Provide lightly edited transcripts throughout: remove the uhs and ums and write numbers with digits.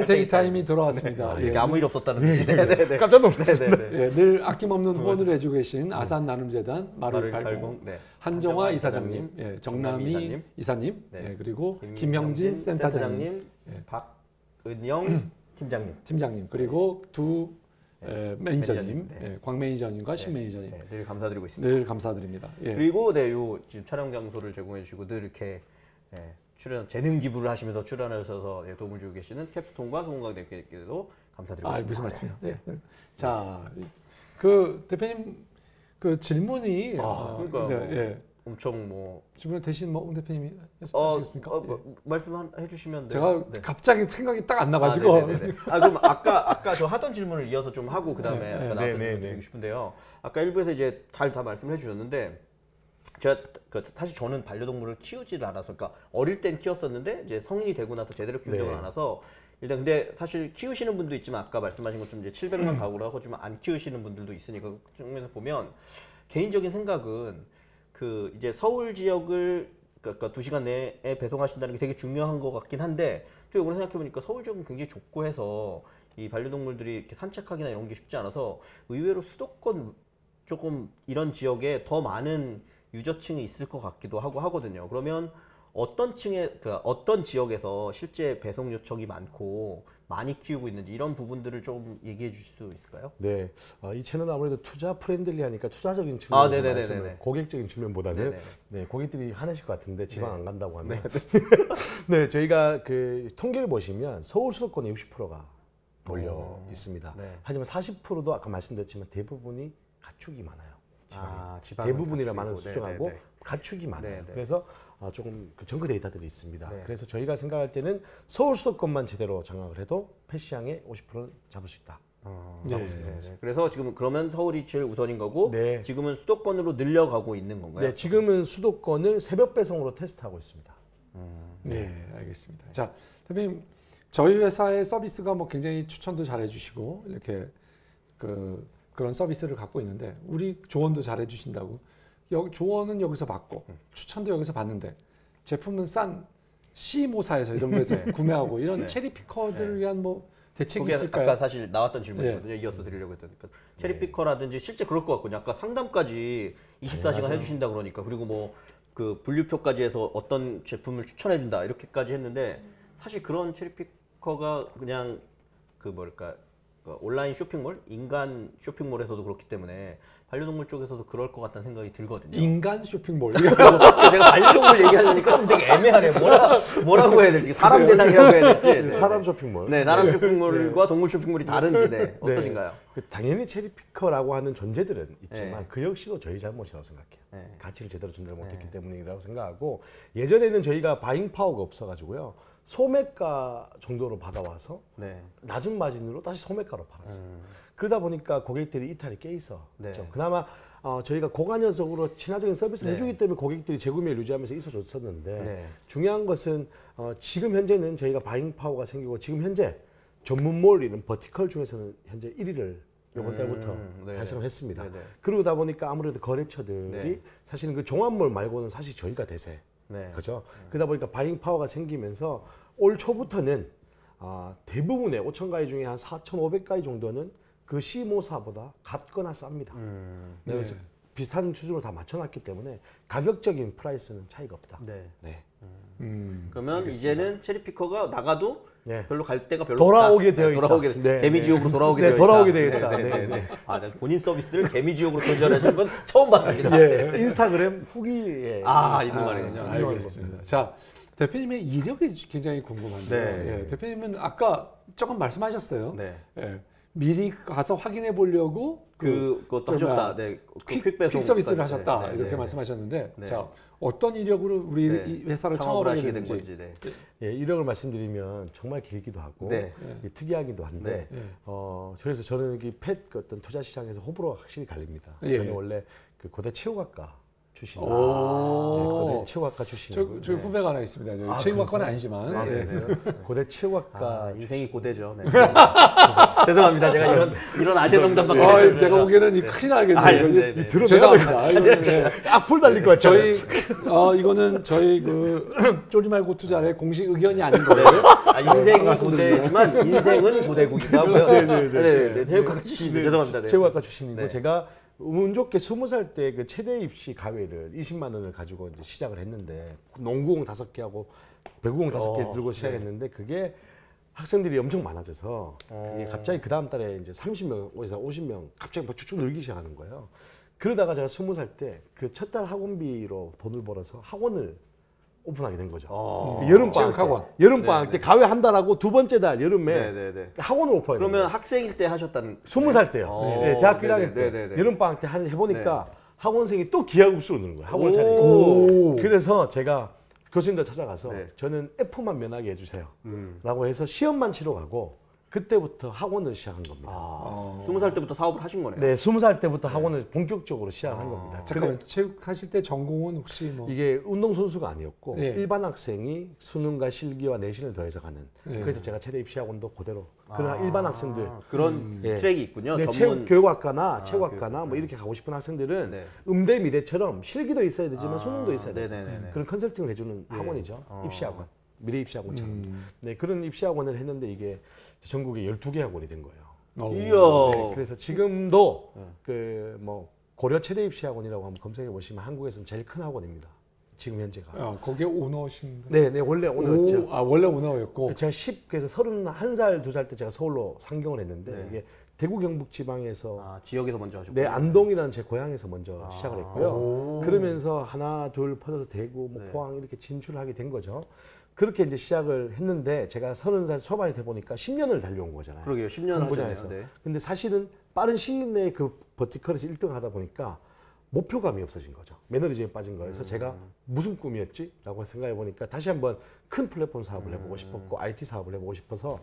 빨대기 타임이 돌아왔습니다. 이게 아무 일 없었다는 뜻이네. 깜짝 놀랐습니다. 예, 늘 아낌없는 후원을 해주고 계신 아산 나눔재단 마를 80, 80 한정화 이사장님, 예, 정남희 이사님, 예, 그리고 김형진 센터장님, 박은영 팀장님, 그리고 두 매니저님, 광 매니저님과 신 매니저님, 늘 감사드리고 있습니다. 늘 감사드립니다. 예. 그리고 요 지금 촬영 장소를 제공해 주시고 늘 이렇게 재능 기부를 하시면서 출연하셔서 도움을 주고 계시는 캡스톤과 송강대표께도 감사드리고 있습니다. 무슨 말씀이요? 네. 자, 그 대표님 그 질문이 엄청 뭐 질문 대신 옹 대표님이 하시겠습니까? 말씀해 주시면 제가 갑자기 생각이 딱 안 나가지고. 그럼 아까 저 하던 질문을 이어서 좀 하고 그다음에 아까 나왔던 질문 드리고 싶은데요. 아까 일부에서 이제 다 말씀해 주셨는데. 제가 사실 저는 반려동물을 키우지를 않아서, 그러니까 어릴 땐 키웠었는데 이제 성인이 되고 나서 제대로 키운 적은 않아서 일단 근데 사실 키우시는 분도 있지만 아까 말씀하신 것처럼 이제 700만 가구를 하고 좀 안 키우시는 분들도 있으니까 그 측면에서 보면 개인적인 생각은 그 이제 서울 지역을 그러니까 2시간 내에 배송하신다는 게 되게 중요한 것 같긴 한데 또 이걸 생각해 보니까 서울 지역은 굉장히 좁고 해서 이 반려동물들이 이렇게 산책하기나 이런 게 쉽지 않아서 의외로 수도권 조금 이런 지역에 더 많은 유저층이 있을 것 같기도 하고 하거든요. 그러면 어떤 어떤 지역에서 실제 배송 요청이 많고 많이 키우고 있는지 이런 부분들을 좀 얘기해 주실 수 있을까요? 네, 이 채널은 아무래도 투자 프렌들리하니까 투자적인 측면에서 말씀을 고객적인 측면보다는 고객들이 하나실 것 같은데 지방 안 간다고 하면 네, 저희가 그 통계를 보시면 서울 수도권에 60%가 몰려 있습니다. 하지만 40%도 아까 말씀드렸지만 대부분이 가축이 많아요. 대부분이라 말은 수정하고 가축이 많아요. 그래서 조금 그 정크 데이터들이 있습니다. 그래서 저희가 생각할 때는 서울 수도권만 제대로 장악을 해도 펫시장의 50%를 잡을 수 있다. 그래서 지금 그러면 서울이 제일 우선인 거고 지금은 수도권으로 늘려가고 있는 건가요? 네, 지금은 수도권을 새벽 배송으로 테스트하고 있습니다. 네, 알겠습니다. 자, 대표님, 저희 회사의 서비스가 뭐 굉장히 추천도 잘해주시고 이렇게 그런 서비스를 갖고 있는데 우리 조언도 잘해주신다고. 조언은 여기서 받고 추천도 여기서 받는데 제품은 싼 C모사에서 이런 거에서 구매하고 이런 체리피커들을 위한 뭐 대책이 있을까요? 아까 사실 나왔던 질문이거든요. 이어서 드리려고 했던. 그러니까 체리피커라든지 실제 그럴 것 같거든요. 아까 상담까지 24시간 해주신다 그러니까 그리고 뭐 그 분류표까지 해서 어떤 제품을 추천해준다 이렇게까지 했는데 사실 그런 체리피커가 그냥 그 뭐랄까 온라인 쇼핑몰, 인간 쇼핑몰에서도 그렇기 때문에 반려동물 쪽에서도 그럴 것 같다는 생각이 들거든요. 인간 쇼핑몰. 제가 반려동물 얘기하려니까 좀 되게 애매하네요. 뭐라고 해야 될지, 사람 대상이라고 해야 될지. 사람 쇼핑몰. 네, 사람 쇼핑몰과 동물 쇼핑몰이 다른지 어떠신가요? 당연히 체리피커라고 하는 존재들은 있지만 그 역시도 저희 잘못이라고 생각해요. 가치를 제대로 전달을 못했기 때문이라고 생각하고 예전에는 저희가 바잉 파워가 없어가지고요. 소매가 정도로 받아와서 낮은 마진으로 다시 소매가로 팔았어요. 그러다 보니까 고객들이 이탈이 깨 있어. 그나마 저희가 고관여적으로 친화적인 서비스를 해주기 때문에 고객들이 재구매를 유지하면서 있어줬었는데 중요한 것은 지금 현재는 저희가 바잉 파워가 생기고 지금 현재 전문몰 이런 버티컬 중에서는 현재 1위를 이번 달부터 달성을 했습니다. 그러다 보니까 아무래도 거래처들이 사실은 그 종합몰 말고는 사실 저희가 대세. 그죠? 그러다 보니까 바잉 파워가 생기면서 올 초부터는 대부분의 5,000가위 중에 한 4,500가위 정도는 그 C모사보다 같거나 쌉니다. 그래서 비슷한 수준으로 다 맞춰놨기 때문에 가격적인 프라이스는 차이가 없다. 그러면 알겠습니다. 이제는 체리피커가 나가도 별로 갈 데가 별로 돌아오게 되어 있다. 개미지옥으로 돌아오게 되어 있다. 돌아오게 되겠다. 본인 서비스를 개미지옥으로 도전하시는 분 처음 봤습니다. 인스타그램 후기에 있는 말이군요. 알겠습니다. 자, 대표님의 이력이 굉장히 궁금한데 대표님은 아까 조금 말씀하셨어요. 미리 가서 확인해 보려고 그것도 하셨다. 퀵 서비스를 하셨다. 이렇게 말씀하셨는데 자, 어떤 이력으로 우리 회사를 창업하게 된 건지. 이력을 말씀드리면 정말 길기도 하고 특이하기도 한데 그래서 저는 여기 펫 어떤 투자 시장에서 호불호가 확실히 갈립니다. 저는 원래 그 고대 체육학과 출신입니다. 고대 체육학과 출신이고. 저 후배가 하나 있습니다. 체육학과는 아니지만 고대 체육학과 인생이 고대죠. 네. 죄송합니다. 제가 이런 아재 농담밖에 내가 보기에는 큰일 나겠네요. 죄송합니다. 악플 달릴 것 같죠. 저희 이거는 저희 쫄지 말고 투자의 공식 의견이 아닌 거예요. 인생이 고대지만 인생은 고대국이기도 하고요. 네. 체육학과 출신입니다. 죄송합니다. 체육학과 출신이고 제가 운 좋게 20살 때 그 최대 입시 가외를 20만 원을 가지고 이제 시작을 했는데 농구공 5개 하고 배구공 5개 들고 시작했는데 그게 학생들이 엄청 많아져서 그게 갑자기 그 다음 달에 이제 30명에서 50명 갑자기 막 쭉쭉 늘기 시작하는 거예요. 그러다가 제가 20살 때 그 첫 달 학원비로 돈을 벌어서 학원을 오픈하게 된 거죠. 여름방학 때 가외 한 달하고 두 번째 달 여름에 학원을 오픈하게 된 그러면 학생일 때 하셨다는 20살 때요. 대학교 1학년 때 여름방학 때 해보니까 학원생이 또 기하급수로 느는 거예요. 학원을 차리고. 그래서 제가 교수님들 찾아가서 저는 F만 면하게 해주세요. 라고 해서 시험만 치러 가고 그때부터 학원을 시작한 겁니다. 20살 때부터 사업을 하신 거네요. 네, 20살 때부터 학원을 본격적으로 시작한 겁니다. 잠깐만, 체육하실 때 전공은 혹시 뭐? 이게 운동선수가 아니었고 일반 학생이 수능과 실기와 내신을 더해서 가는 그래서 제가 최대 입시학원도 그대로 그런 일반 학생들 그런 트랙이 있군요. 네, 전문 교육학과나 체육학과나 뭐 이렇게 가고 싶은 학생들은 음대 미대처럼 실기도 있어야 되지만 수능도 있어야 돼요. 그런 컨설팅을 해주는 학원이죠. 입시학원, 미래 입시학원처럼. 네, 그런 입시학원을 했는데 이게 전국에 12개 학원이 된 거예요. 이야. 그래서 지금도 그 뭐 고려 최대 입시학원이라고 한번 검색해 보시면 한국에서는 제일 큰 학원입니다. 지금 현재가. 거기에 오너신가요? 네, 원래 오너였죠. 원래 오너였고. 제가 10그래서 31살, 2살 때 제가 서울로 상경을 했는데 이게 대구 경북 지방에서 지역에서 먼저 하셨고. 네, 안동이라는 제 고향에서 먼저 시작을 했고요. 그러면서 하나 둘 퍼져서 대구, 뭐 포항 이렇게 진출하게 된 거죠. 그렇게 이제 시작을 했는데 제가 30살 초반이 돼 보니까 10년을 달려온 거잖아요. 그러게요. 10년 하셨네요. 근데 사실은 빠른 시일 내에 그 버티컬에서 1등을 하다 보니까 목표감이 없어진 거죠. 매너리즘에 빠진 거예요. 그래서 제가 무슨 꿈이었지? 라고 생각해 보니까 다시 한번 큰 플랫폼 사업을 해보고 싶었고 IT 사업을 해보고 싶어서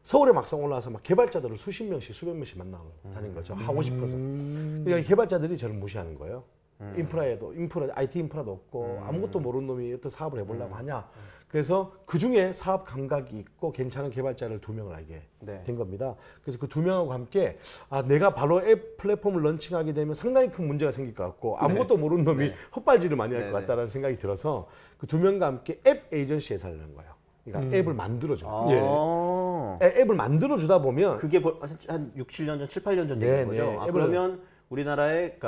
서울에 막상 올라와서 막 개발자들을 수십 명씩 수백 명씩 만나고 다닌 거죠. 하고 싶어서. 그러니까 개발자들이 저를 무시하는 거예요. IT 인프라도 없고 아무것도 모르는 놈이 어떤 사업을 해보려고 하냐. 그래서 그 중에 사업 감각이 있고 괜찮은 개발자를 2명을 알게 된 겁니다. 그래서 그 2명하고 함께 내가 바로 앱 플랫폼을 런칭하게 되면 상당히 큰 문제가 생길 것 같고 아무것도 모르는 놈이 헛발질을 많이 할 것 같다는 생각이 들어서 그 2명과 함께 앱 에이전시 회사를 낸 거예요. 그러니까 앱을 만들어줘. 앱을 만들어주다 보면 그게 한 6, 7년 전, 7, 8년 전 되는 거죠. 그러면 우리나라에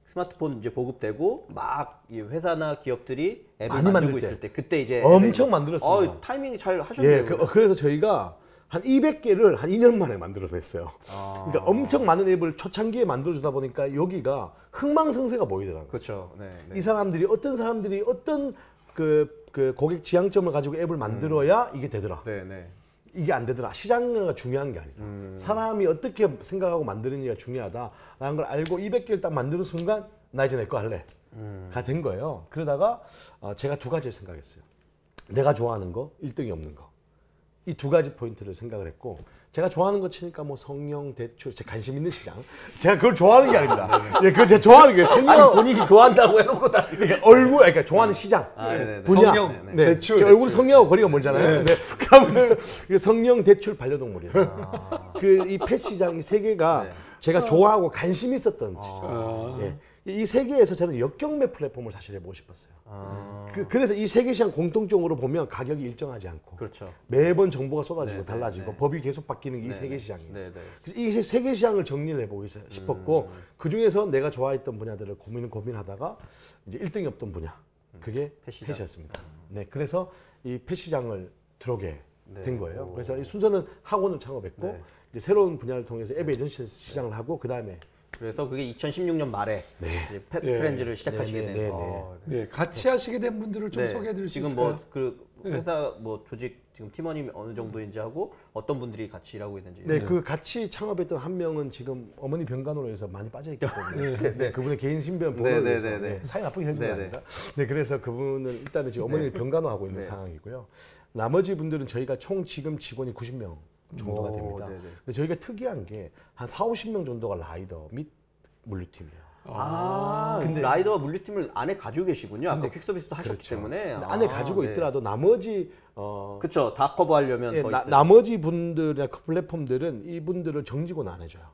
스마트폰 이제 보급되고 막 회사나 기업들이 앱을 만들고 있을 때 그때 이제 엄청 만들었어요. 타이밍이 잘 하셨네요. 그래서 저희가 한 200개를 한 2년 만에 만들어냈어요. 그러니까 엄청 많은 앱을 초창기에 만들어주다 보니까 여기가 흥망성쇠가 보이더라고요. 그렇죠. 이 사람들이 어떤 그 고객 지향점을 가지고 앱을 만들어야 이게 되더라. 이게 안 되더라. 시장가 중요한 게 아니다. 사람이 어떻게 생각하고 만드느냐가 중요하다라는 걸 알고 200개를 딱 만드는 순간 나 이제 내 거 할래. 가 된 거예요. 그러다가 제가 2가지를 생각했어요. 내가 좋아하는 거, 1등이 없는 거. 이 2가지 포인트를 생각을 했고 제가 좋아하는 거 치니까 뭐 성형, 대출, 제 관심 있는 시장. 제가 그걸 좋아하는 게 아닙니다. 그걸 제가 좋아하는 게 아니 본인이 좋아한다고 해놓고 다. 그러니까 그러니까 좋아하는 시장, 분야. 성형, 대출. 제 얼굴 성형하고 거리가 멀잖아요. 성형, 대출, 반려동물이었어요. 이 펫 시장 이 3개가 제가 좋아하고 관심 있었던 시장. 이 3개에서 저는 역경매 플랫폼을 사실 해보고 싶었어요. 그래서 이 3개 시장 공통적으로 보면 가격이 일정하지 않고 그렇죠. 매번 정보가 쏟아지고 달라지고 법이 계속 바뀌는 게 이 3개 시장이에요. 그래서 이 3개 시장을 정리를 해보고 싶었고 그 중에서 내가 좋아했던 분야들을 고민하다가 이제 1등이 없던 분야 그게 펫이었습니다. 그래서 이 펫 시장을 들어오게 된 거예요. 그래서 이 순서는 학원을 창업했고 이제 새로운 분야를 통해서 앱 에이전시 시장을 하고 그 다음에 그래서 그게 2016년 말에 이제 펫 프렌즈를 시작하시게 된. 같이 하시게 된 분들을 좀 소개해드릴 수 있을까요? 지금 뭐 그 회사 뭐 조직 지금 팀원이 어느 정도인지 하고 어떤 분들이 같이 일하고 있는지. 그 같이 창업했던 한 명은 지금 어머니 병간호로 해서 많이 빠져있기 때문에 그분의 개인 신변 보호를 위해서 사회 나쁘게 해준 거 아닙니다. 그래서 그분은 일단은 지금 어머니 병간호 하고 있는 상황이고요. 나머지 분들은 저희가 총 지금 직원이 90명 정도가 됩니다. 근데 저희가 특이한 게 한 4, 50명 정도가 라이더 및 물류팀이에요. 근데 라이더와 물류팀을 안에 가지고 계시군요. 아까 퀵서비스도 하셨기 그렇죠. 때문에. 안에 가지고 네. 있더라도 나머지 그렇죠. 다 커버하려면 더 있어요. 나머지 분들이나 플랫폼들은 이분들을 정직원 안 해줘요.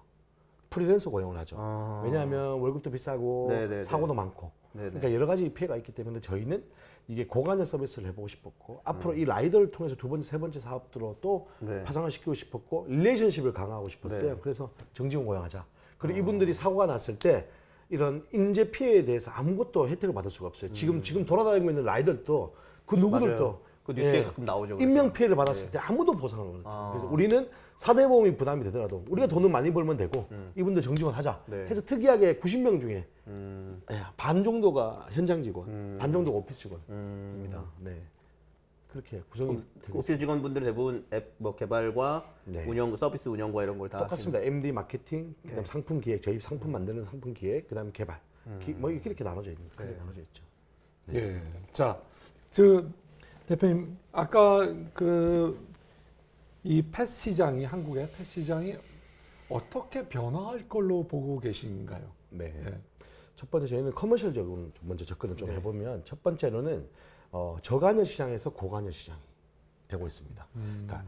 프리랜서 고용을 하죠. 왜냐하면 월급도 비싸고 네네네. 사고도 많고. 네네. 그러니까 여러 가지 피해가 있기 때문에 저희는 이게 고관여 서비스를 해보고 싶었고 앞으로 이 라이더를 통해서 두 번째, 세 번째 사업들로 또 네. 파상을 시키고 싶었고 릴레이션십을 강화하고 싶었어요. 네. 그래서 정직원 고용하자. 그리고 이분들이 사고가 났을 때 이런 인재 피해에 대해서 아무것도 혜택을 받을 수가 없어요. 지금 돌아다니고 있는 라이더들도 그 누구들도 맞아요. 그 뉴스에 가끔 나오죠. 그래서. 인명 피해를 받았을 때 아무도 보상을 못 했죠. 그래서 우리는 사대보험이 부담이 되더라도 우리가 돈을 많이 벌면 되고 이분들 정직원 하자 네. 해서 특이하게 90명 중에 반 정도가 현장 직원, 반 정도가 오피스 직원입니다. 네. 그렇게 구성이 되고 있습니다. 오피스 직원분들이 대부분 앱 뭐 개발과 네. 운영, 서비스 운영과 이런 걸 다 똑같습니다. MD 마케팅, 그다음 상품 기획, 저희 상품 만드는 상품 기획, 그다음 개발. 뭐 이렇게 나눠져 있는 크게 나눠져 있죠. 예. 자, 대표님 아까 이 펫 시장이 한국의 펫 시장이 어떻게 변화할 걸로 보고 계신가요? 네. 예. 첫 번째 저희는 커머셜적으로 먼저 접근을 좀 해보면 첫 번째로는 저관여 시장에서 고관여 시장이 되고 있습니다. 그러니까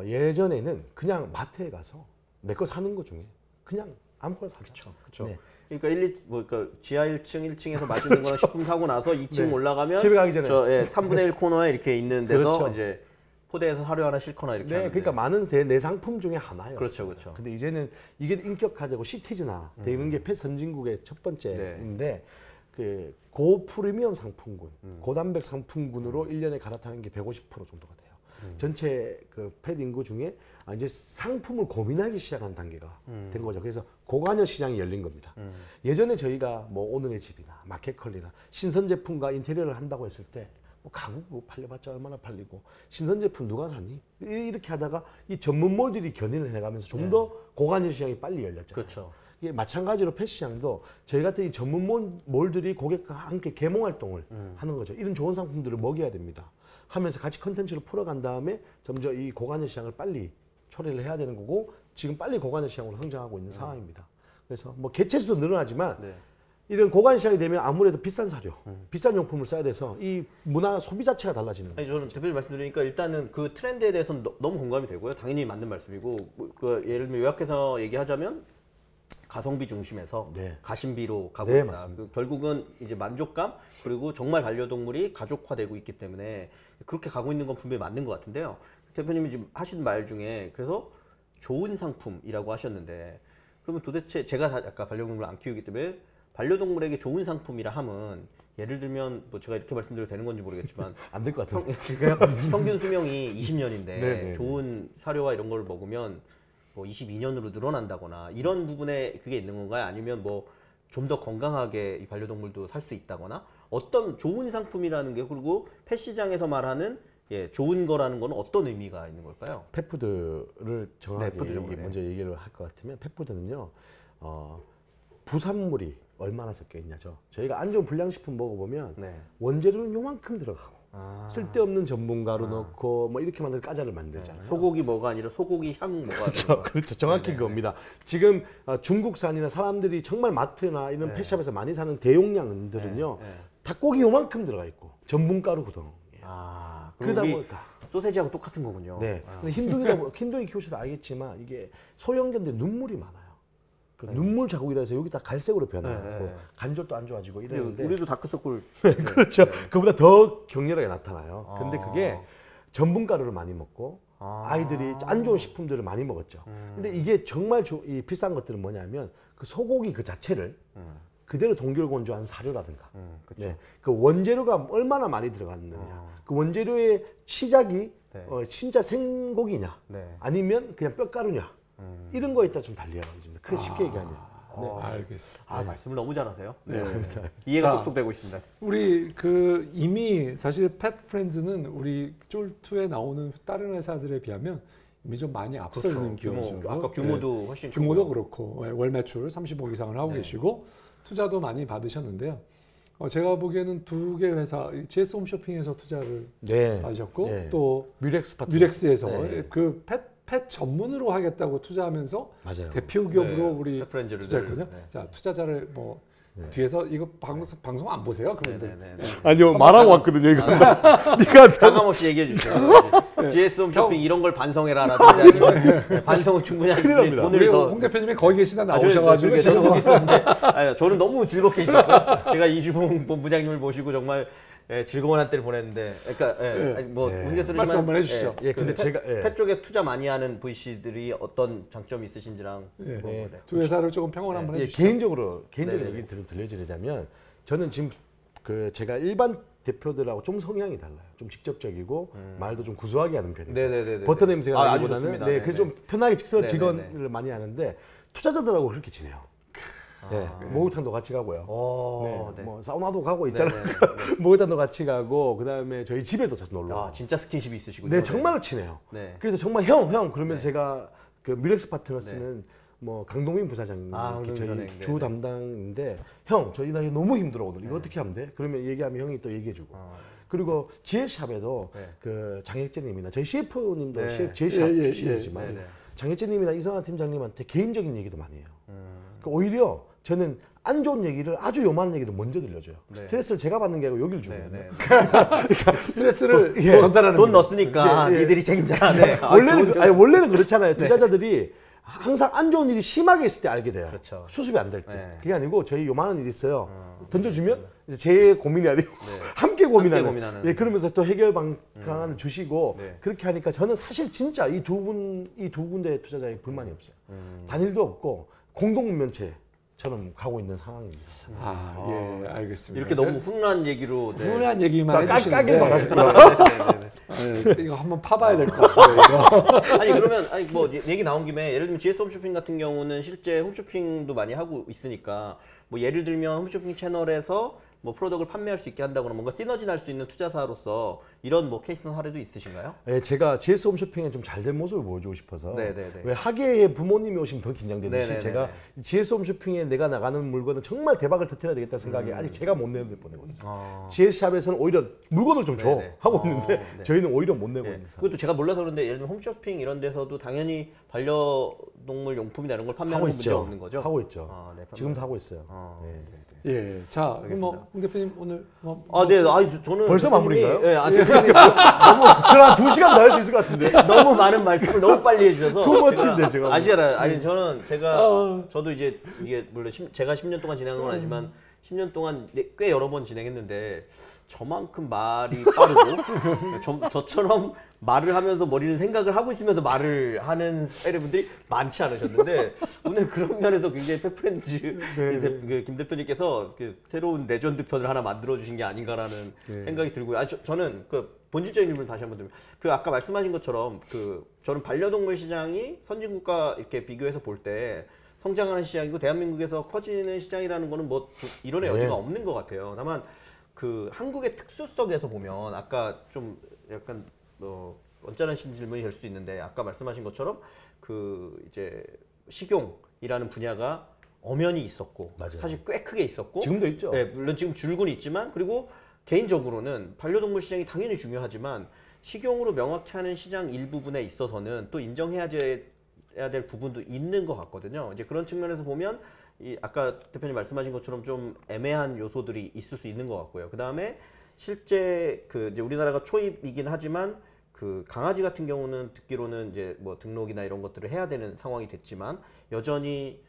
예전에는 그냥 마트에 가서 내 거 사는 거 중에 그냥 아무거나 사죠. 그렇죠. 네. 그러니까 그러니까 지하 1층, 1층에서 맛있는 거나 식품 사고 나서 2층 네. 올라가면 집에 가기 전에 3분의 1 코너에 이렇게 있는 데서 그렇죠. 이제 포대에서 사료 하나 싣거나 이렇게 네, 하는데. 그러니까 많은 내 상품 중에 하나였어요. 그렇죠, 그렇죠. 근데 이제는 이게 인격화되고 시티즈나 되는 게 펫 선진국의 첫 번째인데 그 고프리미엄 상품군, 고단백 상품군으로 1년에 갈아타는 게 150% 정도가 돼요. 전체 그 펫 인구 중에 이제 상품을 고민하기 시작한 단계가 된 거죠. 그래서 고관여 시장이 열린 겁니다. 예전에 저희가 뭐 오늘의 집이나 마켓컬리나 신선 제품과 인테리어를 한다고 했을 때 뭐 가구 팔려봤자 얼마나 팔리고 신선 제품 누가 사니? 이렇게 하다가 이 전문몰들이 견인을 해가면서 좀 더 고관여 시장이 빨리 열렸잖아요. 그렇죠. 이게 마찬가지로 펫 시장도 저희 같은 이 전문몰들이 고객과 함께 계몽 활동을 하는 거죠. 이런 좋은 상품들을 먹여야 됩니다. 하면서 같이 컨텐츠를 풀어간 다음에 점점 이 고관여 시장을 빨리 처리를 해야 되는 거고 지금 빨리 고관여 시장으로 성장하고 있는 상황입니다. 그래서 뭐 개체수도 늘어나지만 네. 이런 고관여 시장이 되면 아무래도 비싼 사료, 비싼 용품을 써야 돼서 이 문화 소비 자체가 달라지는 거예요. 아니, 저는 대표님 말씀드리니까 일단은 그 트렌드에 대해서는 너무 공감이 되고요. 당연히 맞는 말씀이고 예를 들면 요약해서 얘기하자면 가성비 중심에서 네. 가심비로 가고 네, 있다. 맞습니다. 결국은 이제 만족감 그리고 정말 반려동물이 가족화되고 있기 때문에 그렇게 가고 있는 건 분명히 맞는 것 같은데요. 대표님이 지금 하신 말 중에 그래서 좋은 상품이라고 하셨는데 그러면 도대체 제가 아까 반려동물을 안 키우기 때문에 반려동물에게 좋은 상품이라 함은 예를 들면 뭐 제가 이렇게 말씀드려도 되는 건지 모르겠지만 안 될 것 같은데. 평균 수명이 20년인데 네네. 좋은 사료와 이런 걸 먹으면 뭐 22년으로 늘어난다거나 이런 부분에 그게 있는 건가요? 아니면 뭐 좀 더 건강하게 이 반려동물도 살 수 있다거나 어떤 좋은 상품이라는 게 그리고 펫 시장에서 말하는 좋은 거라는 거는 어떤 의미가 있는 걸까요? 펫푸드를 정확하게 네, 푸드적으로, 네. 먼저 얘기를 할 것 같으면 펫푸드는요 부산물이 얼마나 섞여 있냐죠. 저희가 안 좋은 불량식품 먹어보면 네. 원재료는 요만큼 들어가고 쓸데없는 전분가루 넣고 뭐 이렇게 만든 과자를 만들잖아요. 소고기 뭐가 아니라 소고기 향 뭐가 그렇죠, 그렇죠. 정확히 그겁니다. 지금 중국산이나 사람들이 정말 마트나 이런 펫샵에서 많이 사는 대용량들은요, 닭고기 요만큼 들어가 있고 전분가루 구덩. 그러다 보니까 소세지하고 똑같은 거군요. 네. 근데 흰둥이 키우셔도 알겠지만 이게 소형견들 눈물이 많아요. 그 눈물 자국이라 해서 여기 다 갈색으로 변하고 관절도 안 좋아지고 이러는데 우리도 다크서클 그렇죠. 그보다 더 격렬하게 나타나요. 근데 그게 전분가루를 많이 먹고 아이들이 안 좋은 식품들을 많이 먹었죠. 근데 이게 정말 이 비싼 것들은 뭐냐면 그 소고기 그 자체를 그대로 동결건조한 사료라든가 네. 그 원재료가 얼마나 많이 들어갔느냐 그 원재료의 시작이 진짜 생고기냐 아니면 그냥 뼈가루냐 이런 거에 따라 좀 달려요. 그 쉽게 얘기하면. 네. 알겠습니다. 말씀을 너무 잘하세요. 네. 이해가 자, 쏙쏙 되고 있습니다. 우리 이미 사실 펫 프렌즈는 우리 쫄2에 나오는 다른 회사들에 비하면 이미 좀 많이 앞서 있는 기업이죠. 아까 규모도 훨씬 규모도 그렇고 월 매출 30억 이상을 하고 계시고 투자도 많이 받으셨는데요. 제가 보기에는 두 개 회사 GS 홈쇼핑에서 투자를 받으셨고 또 뮤렉스에서 그 펫 전문으로 하겠다고 투자하면서 맞아요. 대표 기업으로 우리 펫 프렌즈를 투자했거든요. 자, 투자자를 뭐 뒤에서 이거 방송 안 보세요, 그분들? 아니요, 말하고 왔거든요. 이거. 네가 가감없이 얘기해 주시죠. GS 홈쇼핑 이런 걸 반성해라라든지 아니면 반성은 충분히 할 수 있는 돈을 더. 홍 대표님이 거기 계시다 나오셔가지고 저는 있었는데 저는 너무 즐겁게 있었고 제가 이주봉 본부장님을 모시고 정말 즐거운 한때를 보냈는데, 그러니까 뭐 우스갯소리지만 말씀 한번 해주시죠. 근데 제가 펫 쪽에 투자 많이 하는 VC들이 어떤 장점이 있으신지랑 두 회사를 조금 평을 한번 해주시죠. 개인적으로 얘기 들려드리자면 저는 지금 제가 일반 대표들하고 좀 성향이 달라요. 좀 직접적이고 말도 좀 구수하게 하는 편이에요. 버터 냄새가 나기보다는 그래서 좀 편하게 직설 직언을 많이 하는데 투자자들하고 그렇게 지내요. 목욕탕도 같이 가고요. 뭐 사우나도 가고 있잖아요. 목욕탕도 같이 가고 그다음에 저희 집에도 자주 놀러 와요. 진짜 스킨십이 있으시군요. 네, 정말로 친해요. 그래서 정말 형 그러면서 제가 그 뮤렉스 파트너스는 뭐 강동민 부사장님 저희 주 담당인데 형 저희 나이 너무 힘들어 오늘 이거 어떻게 하면 돼? 그러면 얘기하면 형이 또 얘기해주고. 그리고 GS샵에도 그 장혁재님이나 저희 CF님도 GS샵 출신이지만 장혁재님이나 이성환 팀장님한테 개인적인 얘기도 많이 해요. 그러니까 오히려 저는 안 좋은 얘기를 아주 요만한 얘기도 먼저 들려줘요. 스트레스를 제가 받는 게 아니고 여기를 주거든요. 그러니까 스트레스를 전달하는 돈 넣었으니까 니들이 책임져야 원래는 그렇잖아요. 투자자들이 항상 안 좋은 일이 심하게 있을 때 알게 돼요. 그렇죠. 수습이 안 될 때. 그게 아니고 저희 요만한 일이 있어요. 던져주면 이제 제 고민이 아니고 함께 고민하는. 그러면서 또 해결 방안을 주시고 그렇게 하니까 저는 사실 진짜 이 두 군데 투자자에 불만이 없어요. 단일도 없고 공동문면체처럼 가고 있는 상황입니다. 알겠습니다. 이렇게 너무 훈훈한 얘기로 훈훈한 얘기만 까게 말하시구나. 이거 한번 파봐야 될 것 같아요. 아니 그러면 뭐 얘기 나온 김에 예를 들면 GS 홈쇼핑 같은 경우는 실제 홈쇼핑도 많이 하고 있으니까 뭐 예를 들면 홈쇼핑 채널에서 뭐 프로덕트를 판매할 수 있게 한다거나 뭔가 시너지 날 수 있는 투자사로서 이런 뭐 케이스 사례도 있으신가요? 제가 GS 홈쇼핑에 좀 잘 된 모습을 보여주고 싶어서 왜 하계의 부모님이 오시면 더 긴장되듯이 제가 GS 홈쇼핑에 내가 나가는 물건은 정말 대박을 터뜨려야 되겠다 생각에 아직 제가 못 내는 데 보내고 있어요. GS샵에서는 오히려 물건을 좀 줘 하고 있는데 저희는 오히려 못 내고 있는 그것도 제가 몰라서 그런데 예를 들면 홈쇼핑 이런 데서도 당연히 반려동물 용품이나 이런 걸 판매하는 문제 없는 거죠? 하고 있죠. 지금도 하고 있어요. 자, 그럼 뭐 홍 대표님 오늘 저는 벌써 마무리인가요? 너무 한 2시간 더 할 수 있을 것 같은데. 너무 많은 말씀을 너무 빨리 해주셔서 투머치인데 제가 저도 이제 이게 물론 제가 10년 동안 진행한 건 아니지만 10년 동안 꽤 여러 번 진행했는데 저만큼 말이 빠르고 저처럼 말을 하면서 머리는 생각을 하고 있으면서 말을 하는 스타일의 분들이 많지 않으셨는데 오늘 그런 면에서 굉장히 펫프렌즈 김 대표님께서 새로운 레전드 편을 하나 만들어 주신 게 아닌가라는 생각이 들고요. 저는 그 본질적인 질문 다시 한번 드리면 아까 말씀하신 것처럼 저는 반려동물 시장이 선진국과 이렇게 비교해서 볼 때 성장하는 시장이고 대한민국에서 커지는 시장이라는 거는 뭐 이론의 여지가 없는 것 같아요. 다만 한국의 특수성에서 보면 아까 좀 약간 언짢은 질문이 될 수 있는데 아까 말씀하신 것처럼 이제 식용이라는 분야가 엄연히 있었고 사실 꽤 크게 있었고 지금도 있죠. 네, 물론 지금 줄곤 있지만 그리고 개인적으로는 반려동물 시장이 당연히 중요하지만 식용으로 명확히 하는 시장 일부분에 있어서는 또 인정해야 될 부분도 있는 것 같거든요. 이제 그런 측면에서 보면 아까 대표님 말씀하신 것처럼 좀 애매한 요소들이 있을 수 있는 것 같고요. 그 다음에 실제 이제 우리나라가 초입이긴 하지만 강아지 같은 경우는 듣기로는 이제 뭐 등록이나 이런 것들을 해야 되는 상황이 됐지만 여전히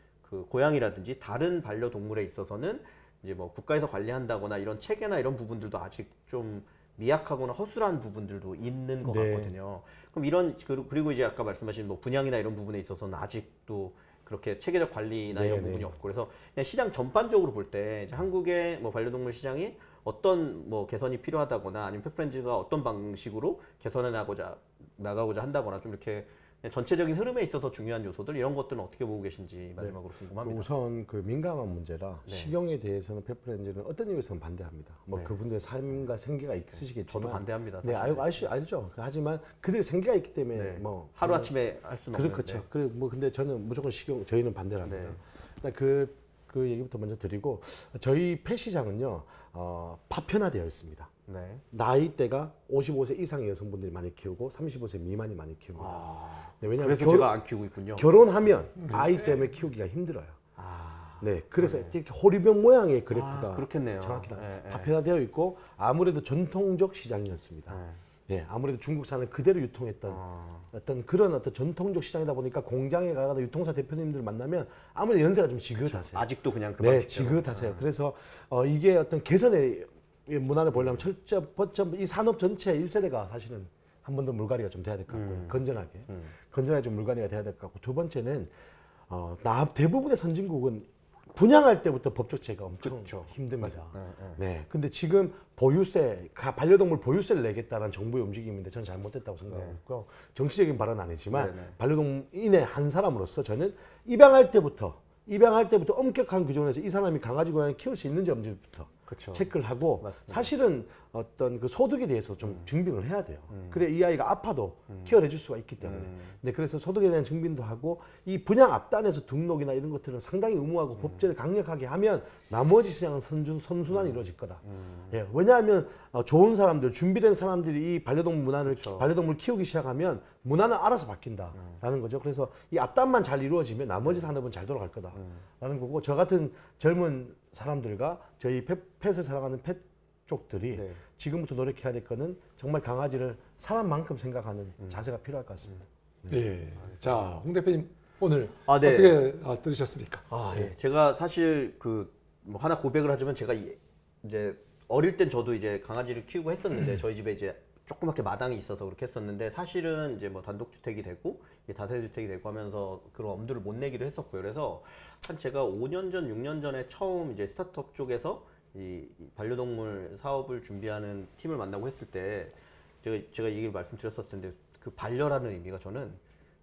고양이라든지 다른 반려동물에 있어서는 이제 뭐 국가에서 관리한다거나 이런 체계나 이런 부분들도 아직 좀 미약하거나 허술한 부분들도 있는 것 같거든요. 그럼 그리고 이제 아까 말씀하신 뭐 분양이나 이런 부분에 있어서는 아직도 그렇게 체계적 관리나 이런 부분이 없고 그래서 그냥 시장 전반적으로 볼 때 한국의 뭐 반려동물 시장이 어떤 뭐 개선이 필요하다거나 아니면 펫프렌즈가 어떤 방식으로 개선해 나가고자 한다거나 좀 이렇게 전체적인 흐름에 있어서 중요한 요소들 이런 것들은 어떻게 보고 계신지 마지막으로 궁금합니다. 우선 민감한 문제라 식용에 대해서는 펫프렌즈는 어떤 이유에서는 반대합니다. 뭐 그분들의 삶과 생계가 있으시겠지만 저도 반대합니다. 네, 알죠. 하지만 그들의 생계가 있기 때문에 뭐 하루 아침에 할 수는 없는데. 그렇죠. 근데 저는 무조건 저희는 반대를 합니다. 일단 그 얘기부터 먼저 드리고 저희 펫 시장은요 파편화되어 있습니다. 나이대가 55세 이상의 여성분들이 많이 키우고 35세 미만이 많이 키웁니다. 왜냐하면 그래서 제가 안 키우고 있군요. 결혼하면 아이 때문에 키우기가 힘들어요. 네, 그래서 이렇게 호리병 모양의 그래프가 그렇겠네요. 정확히 다변화되어 있고 아무래도 전통적 시장이었습니다. 예, 아무래도 중국산을 그대로 유통했던 어떤 그런 어떤 전통적 시장이다 보니까 공장에 가서 유통사 대표님들 만나면 아무래도 연세가 좀 지긋하세요. 아직도 그냥 그 네, 지긋하세요. 그래서 이게 어떤 개선의 문화를 보려면 첫째 이 산업 전체 1세대가 사실은 한 번 더 물갈이가 좀 돼야 될 것 같고요. 건전하게 좀 물갈이가 돼야 될 것 같고, 두 번째는 대부분의 선진국은 분양할 때부터 법적 제가 엄청 힘듭니다. 네. 근데 지금 보유세, 반려동물 보유세를 내겠다는 정부의 움직임인데 저는 잘못됐다고 생각하고 정치적인 발언은 아니지만 반려동물인의 한 사람으로서 저는 입양할 때부터 엄격한 규정에서 이 사람이 강아지 고양이 키울 수 있는지 없는지부터 체크를 하고 맞습니다. 사실은 어떤 그 소득에 대해서 좀 증빙을 해야 돼요. 그래 이 아이가 아파도 케어를 해줄 수가 있기 때문에. 네, 그래서 소득에 대한 증빙도 하고 이 분양 앞단에서 등록이나 이런 것들은 상당히 의무하고 법제를 강력하게 하면 나머지 시장은 선순환이 이루어질 거다. 예, 왜냐하면 좋은 사람들, 준비된 사람들이 이 반려동물 문화를 반려동물 키우기 시작하면 문화는 알아서 바뀐다라는 거죠. 그래서 이 앞단만 잘 이루어지면 나머지 산업은 잘 돌아갈 거다라는 거고, 저 같은 젊은 사람들과 저희 펫을 사랑하는 펫 쪽들이 지금부터 노력해야 될 거는 정말 강아지를 사람만큼 생각하는 자세가 필요할 것 같습니다. 네. 자, 홍 대표님 오늘 어떻게 들으셨습니까? 제가 사실 뭐 하나 고백을 하자면 제가 이제 어릴 땐 저도 이제 강아지를 키우고 했었는데 저희 집에 이제 조그맣게 마당이 있어서 그렇게 했었는데, 사실은 이제 뭐 단독주택이 되고 다세대주택이 되고 하면서 그런 엄두를 못 내기도 했었고요. 그래서 한 제가 5년 전, 6년 전에 처음 이제 스타트업 쪽에서 이 반려동물 사업을 준비하는 팀을 만나고 했을 때 제가 이 얘기를 말씀드렸었을 텐데, 그 반려라는 의미가 저는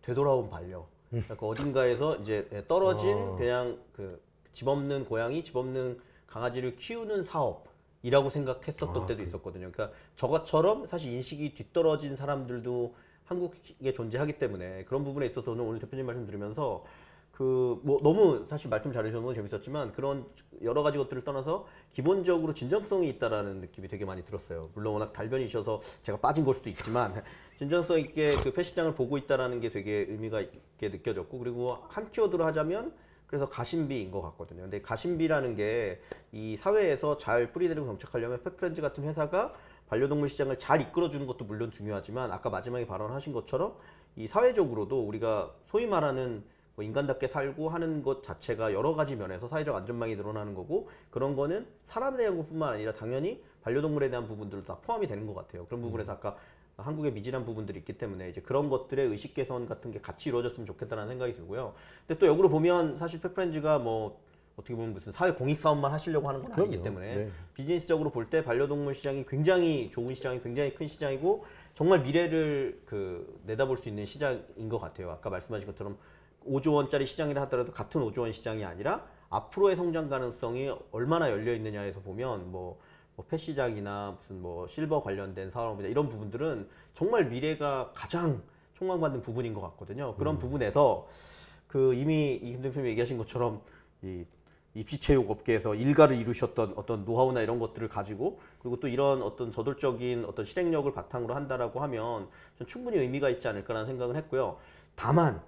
되돌아온 반려. 그러니까 어딘가에서 이제 떨어진 그냥 그 집 없는 고양이, 집 없는 강아지를 키우는 사업이라고 생각했었던 때도 있었거든요. 그러니까 저것처럼 사실 인식이 뒤떨어진 사람들도 한국에 존재하기 때문에 그런 부분에 있어서는 오늘 대표님 말씀 들으면서 뭐 너무 사실 말씀 잘해주셔서 너무 재밌었지만 그런 여러 가지 것들을 떠나서 기본적으로 진정성이 있다라는 느낌이 되게 많이 들었어요. 물론 워낙 달변이셔서 제가 빠진 걸 수도 있지만 진정성 있게 그 펫 시장을 보고 있다라는 게 되게 의미가 있게 느껴졌고, 그리고 한 키워드로 하자면 그래서 가심비인 것 같거든요. 근데 가심비라는 게 이 사회에서 잘 뿌리내리고 정착하려면 펫프렌즈 같은 회사가 반려동물 시장을 잘 이끌어주는 것도 물론 중요하지만, 아까 마지막에 발언하신 것처럼 이 사회적으로도 우리가 소위 말하는 뭐 인간답게 살고 하는 것 자체가 여러 가지 면에서 사회적 안전망이 늘어나는 거고, 그런 거는 사람에 대한 것뿐만 아니라 당연히 반려동물에 대한 부분들도 다 포함이 되는 것 같아요. 그런 부분에서 아까 한국의 미진한 부분들이 있기 때문에 이제 그런 것들의 의식 개선 같은 게 같이 이루어졌으면 좋겠다는 생각이 들고요. 근데 또 역으로 보면 사실 펫프렌즈가 뭐 어떻게 보면 무슨 사회 공익 사업만 하시려고 하는 건 아니기 때문에 비즈니스적으로 볼 때 반려동물 시장이 굉장히 좋은 시장이 굉장히 큰 시장이고 정말 미래를 내다볼 수 있는 시장인 것 같아요. 아까 말씀하신 것처럼 5조 원짜리 시장이라 하더라도 같은 5조 원 시장이 아니라 앞으로의 성장 가능성이 얼마나 열려 있느냐에서 보면 뭐 펫 시장이나 무슨 뭐 실버 관련된 사업이나 이런 부분들은 정말 미래가 가장 촉망받는 부분인 것 같거든요. 그런 부분에서 이미 김 대표님 얘기하신 것처럼 이 입시체육 업계에서 일가를 이루셨던 어떤 노하우나 이런 것들을 가지고, 그리고 또 이런 어떤 저돌적인 어떤 실행력을 바탕으로 한다라고 하면 전 충분히 의미가 있지 않을까라는 생각을 했고요. 다만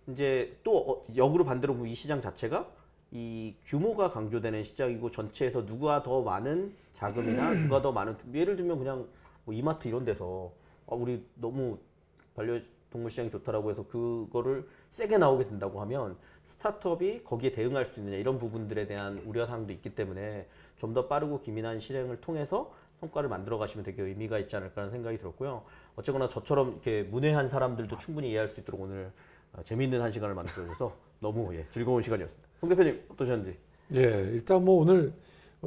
이제 또 역으로 반대로 보면 이 시장 자체가 이 규모가 강조되는 시장이고, 전체에서 누가 더 많은 자금이나 누가 더 많은, 예를 들면 그냥 뭐 이마트 이런 데서 우리 너무 반려동물 시장이 좋다라고 해서 그거를 세게 나오게 된다고 하면 스타트업이 거기에 대응할 수 있느냐, 이런 부분들에 대한 우려사항도 있기 때문에 좀 더 빠르고 기민한 실행을 통해서 성과를 만들어 가시면 되게 의미가 있지 않을까라는 생각이 들었고요. 어쨌거나 저처럼 이렇게 문외한 사람들도 충분히 이해할 수 있도록 오늘 재미있는 한 시간을 만들어줘서 너무 즐거운 시간이었습니다. 홍 대표님 어떠셨는지? 일단 뭐 오늘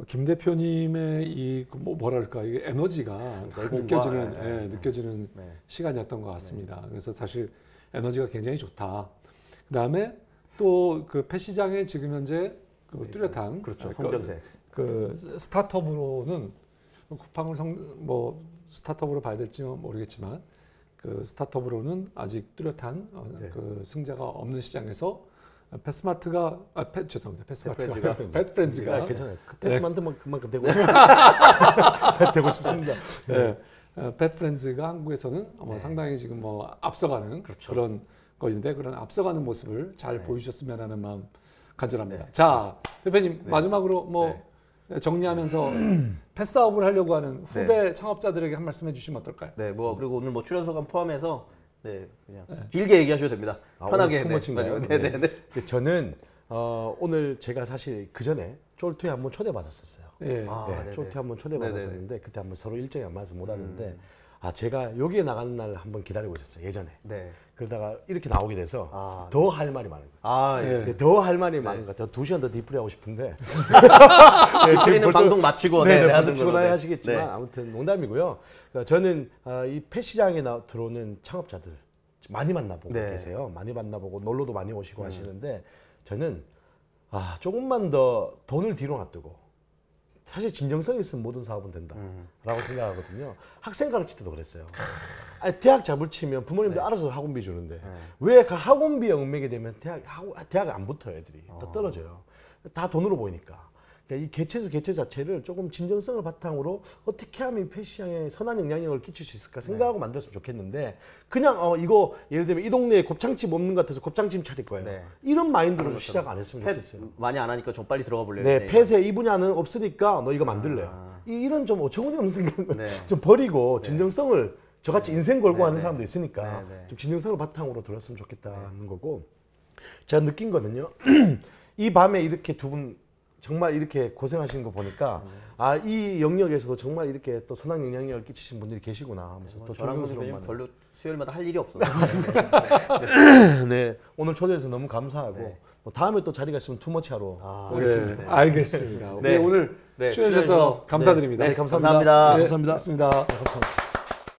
김 대표님의 이 뭐랄까 이게 에너지가 느껴지는 시간이었던 것 같습니다. 그래서 사실 에너지가 굉장히 좋다. 그다음에 또 그 펫 시장에 지금 현재 뚜렷한 성장세. 스타트업으로는 쿠팡을 스타트업으로 봐야 될지 모르겠지만 스타트업으로는 아직 뚜렷한 승자가 없는 시장에서 펫스마트가 펫프렌즈가 괜찮아요. 펫스마트만 그만큼 되고 되고 싶습니다. 펫프렌즈가 한국에서는 상당히 지금 앞서가는 그런 거인데, 그런 앞서가는 모습을 잘 보여주셨으면 하는 마음 간절합니다. 자, 대표님 마지막으로 뭐 정리하면서 패스아웃을 하려고 하는 후배 창업자들에게 한 말씀 해주시면 어떨까요? 네, 뭐 그리고 오늘 뭐 출연 소감 포함해서 그냥 길게 얘기하셔도 됩니다. 편하게. 네. 저는 오늘 제가 사실 그 전에 쫄투에 한번 초대받았었어요. 쫄투에 한번 초대받았었는데 그때 한번 서로 일정이 안 맞아서 못 왔는데 제가 여기에 나가는 날 한번 기다리고 있었어요. 예전에. 그러다가 이렇게 나오게 돼서 더 할 말이 많은 거예요. 더 할 말이 많은 것 같아요. 2시간 더 디프리 하고 싶은데 저희는 방송 마치고 벌써 피곤해 하시겠지만 아무튼 농담이고요. 그러니까 저는 이 펫 시장에 들어오는 창업자들 많이 만나보고 계세요. 많이 만나보고 놀러도 많이 오시고 하시는데 저는 조금만 더 돈을 뒤로 놔두고 사실 진정성이 있으면 모든 사업은 된다라고 생각하거든요. 학생 가르칠 때도 그랬어요. 대학 잡을 치면 부모님들 알아서 학원비 주는데 왜 그 학원비에 얽매게 되면 대학 안 붙어요. 애들이 더 떨어져요. 다 돈으로 보이니까. 그러니까 이 개체 자체를 조금 진정성을 바탕으로 어떻게 하면 이 펫 시장에 선한 영향력을 끼칠 수 있을까 생각하고 만들었으면 좋겠는데 그냥 이거 예를 들면 이 동네에 곱창집 없는 것 같아서 곱창집 차릴 거예요. 이런 마인드로 시작 안 했으면 좋겠어요. 많이 안 하니까 좀 빨리 들어가 볼래요. 펫에 이 분야는 없으니까 너 이거 만들래. 이런 좀 어처구니 없는 생각은 좀 버리고 진정성을 저같이 인생 걸고 하는 사람도 있으니까 좀 진정성을 바탕으로 들었으면 좋겠다는 거고 제가 느낀 거는요. 이 밤에 이렇게 두 분 정말 이렇게 고생하시는 거 보니까 이 영역에서도 정말 이렇게 또 선한 영향력을 끼치신 분들이 계시구나 하면서 또 존경스러운 마음. 별로 수요일마다 할 일이 없어요. 네, 오늘 초대해서 너무 감사하고 다음에 또 자리가 있으면 투머치하러 오겠습니다. 알겠습니다. 오늘 출연해 주셔서 감사드립니다. 감사합니다. 감사합니다. 감사합니다.